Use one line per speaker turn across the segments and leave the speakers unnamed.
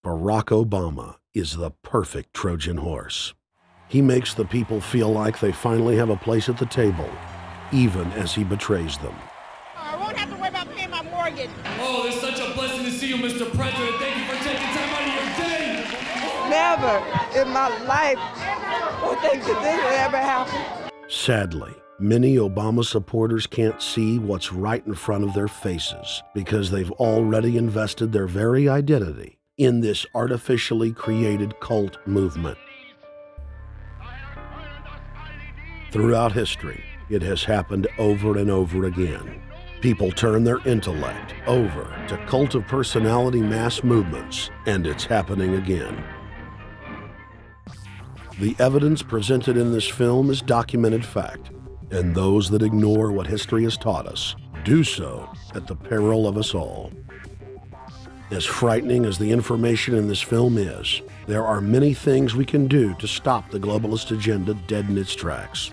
Barack Obama is the perfect Trojan horse. He makes the people feel like they finally have a place at the table, even as he betrays them.
I won't have to worry about paying my mortgage.
Oh, it's such a blessing to see you, Mr. President. Thank you for taking time out of your day.
Never in my life would think that this would ever happen.
Sadly, many Obama supporters can't see what's right in front of their faces because they've already invested their very identity in this artificially created cult movement. Throughout history, it has happened over and over again. People turn their intellect over to cult of personality mass movements, and it's happening again. The evidence presented in this film is documented fact, and those that ignore what history has taught us do so at the peril of us all. As frightening as the information in this film is, there are many things we can do to stop the globalist agenda dead in its tracks.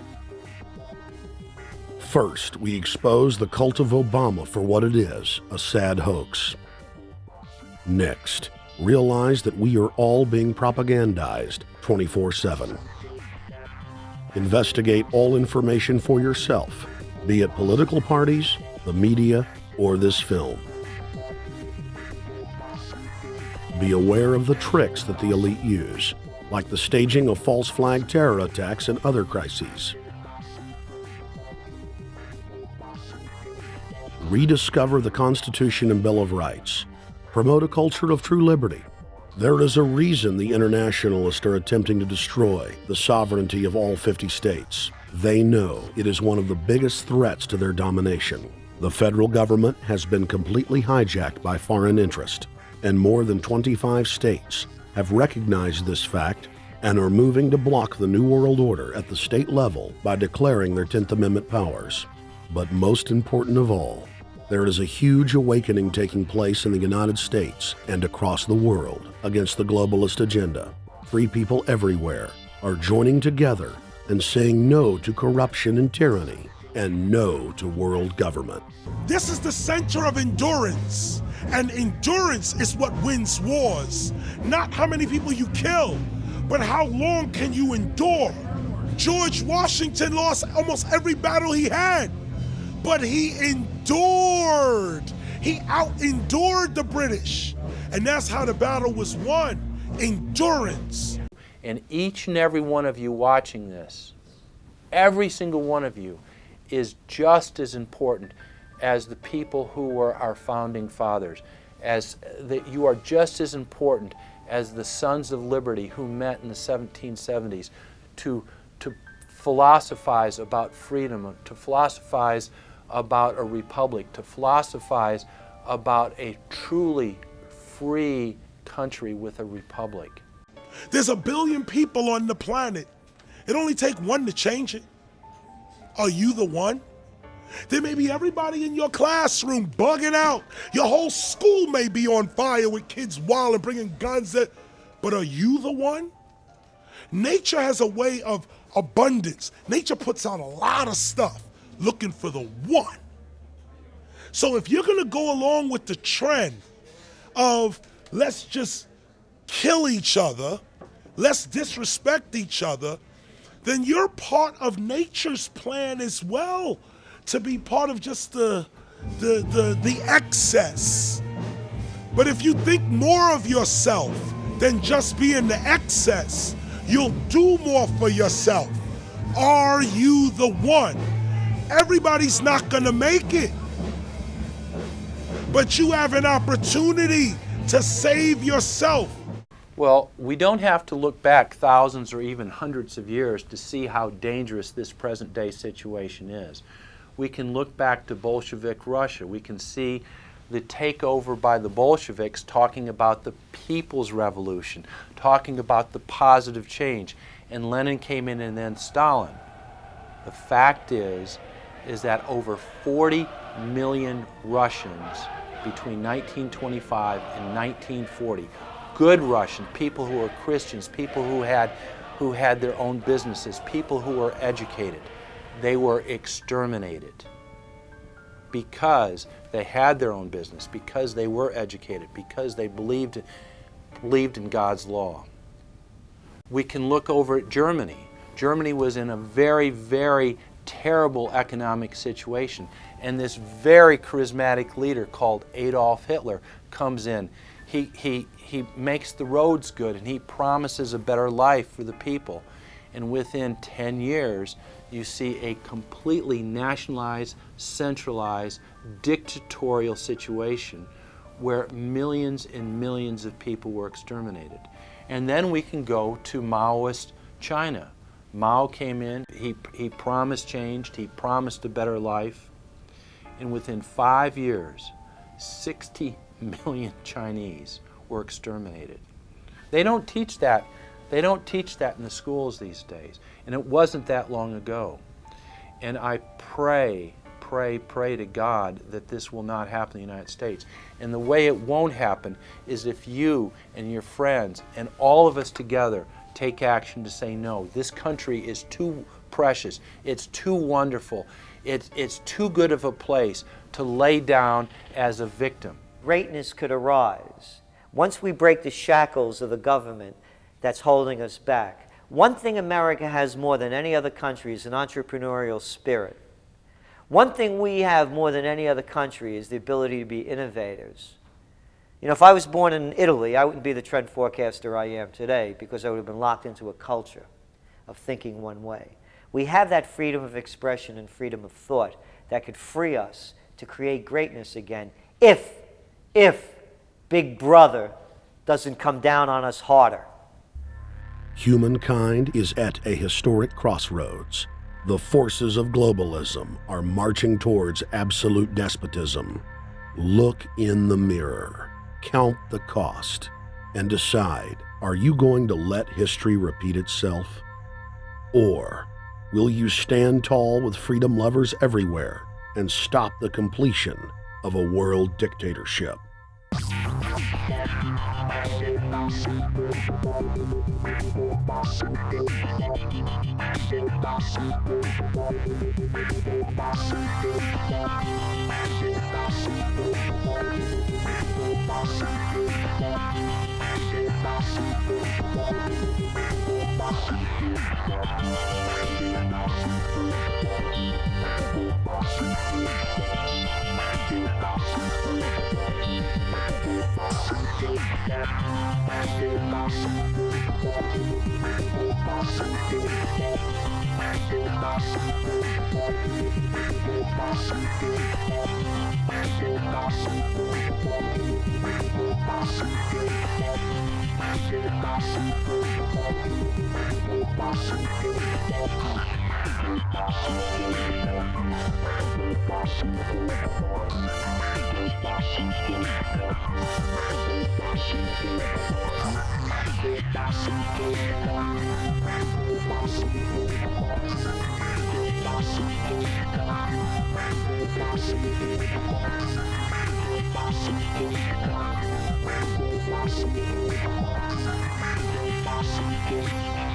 First, we expose the cult of Obama for what it is, a sad hoax. Next, realize that we are all being propagandized 24/7. Investigate all information for yourself, be it political parties, the media, or this film. Be aware of the tricks that the elite use, like the staging of false flag terror attacks and other crises. Rediscover the Constitution and Bill of Rights. Promote a culture of true liberty. There is a reason the internationalists are attempting to destroy the sovereignty of all 50 states. They know it is one of the biggest threats to their domination. The federal government has been completely hijacked by foreign interest, and more than 25 states have recognized this fact and are moving to block the New World Order at the state level by declaring their 10th Amendment powers. But most important of all, there is a huge awakening taking place in the United States and across the world against the globalist agenda. Free people everywhere are joining together and saying no to corruption and tyranny and no to world government.
This is the center of endurance, and endurance is what wins wars. Not how many people you kill, but how long can you endure? George Washington lost almost every battle he had, but he endured. He out-endured the British, and that's how the battle was won, endurance.
And each and every one of you watching this, every single one of you, is just as important as the people who were our founding fathers, as that you are just as important as the Sons of Liberty who met in the 1770s to philosophize about freedom, to philosophize about a republic, to philosophize about a truly free country with a republic.
There's 1 billion people on the planet. It only takes one to change it. Are you the one? There may be everybody in your classroom bugging out. Your whole school may be on fire with kids wilding, bringing guns at, but are you the one? Nature has a way of abundance. Nature puts out a lot of stuff looking for the one. So if you're gonna go along with the trend of let's just kill each other, let's disrespect each other, then you're part of nature's plan as well, to be part of just the excess. But if you think more of yourself than just being the excess, you'll do more for yourself. Are you the one? Everybody's not gonna make it, but you have an opportunity to save yourself.
Well, we don't have to look back thousands or even hundreds of years to see how dangerous this present day situation is. We can look back to Bolshevik Russia. We can see the takeover by the Bolsheviks talking about the people's revolution, talking about the positive change. And Lenin came in and then Stalin. The fact is that over 40 million Russians between 1925 and 1940, good Russians, people who were Christians, people who had their own businesses, people who were educated, they were exterminated because they had their own business, because they were educated, because they believed believed in God's law. We can look over at Germany. Germany was in a very, very terrible economic situation, and this very charismatic leader called Adolf Hitler comes in. He makes the roads good, and he promises a better life for the people. And within 10 years, you see a completely nationalized, centralized, dictatorial situation where millions and millions of people were exterminated. And then we can go to Maoist China. Mao came in, he promised change, he promised a better life, and within 5 years, 60 million Chinese were exterminated. They don't teach that. They don't teach that in the schools these days, and it wasn't that long ago. And I pray to God that this will not happen in the United States. And the way it won't happen is if you and your friends and all of us together take action to say, no, this country is too precious, it's too wonderful, it's too good of a place to lay down as a victim.
Greatness could arise once we break the shackles of the government that's holding us back. One thing America has more than any other country is an entrepreneurial spirit. One thing we have more than any other country is the ability to be innovators. You know, if I was born in Italy, I wouldn't be the trend forecaster I am today because I would have been locked into a culture of thinking one way. We have that freedom of expression and freedom of thought that could free us to create greatness again if Big Brother doesn't come down on us harder.
Humankind is at a historic crossroads. The forces of globalism are marching towards absolute despotism. Look in the mirror, count the cost, and decide, are you going to let history repeat itself? Or will you stand tall with freedom lovers everywhere and stop the completion of a world dictatorship?
Global